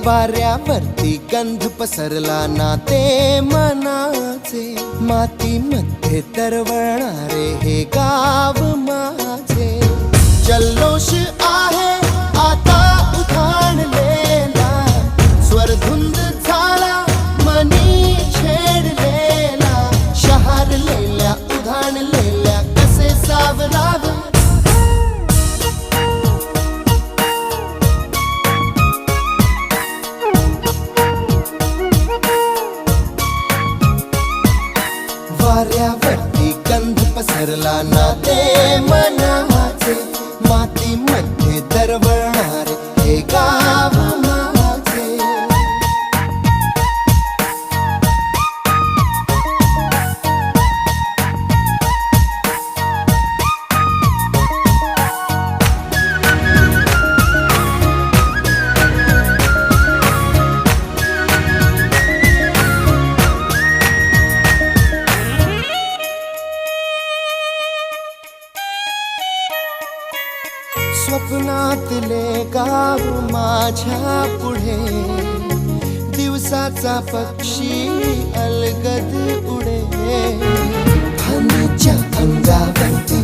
वाऱ्यावरती गंध पसरला ना ते मनाचे, मातीमध्ये तरवळणारे हे गाव माझे. जल्लोष आहे आता उधाणलेला, स्वरधुंद झाला मनी छेडलेला. शहारलेल्या उधाणलेल्या कसे सावरावे, वाऱ्यावरती गंध पसरला ना ते मनाचे, मातीमध्ये दरवळणारे हे गाव माझे. स्वप्नातले गाव माझ्या पुढे, दिवसाचा पक्षी अलगद उडे. फांदीच्या अंगावरती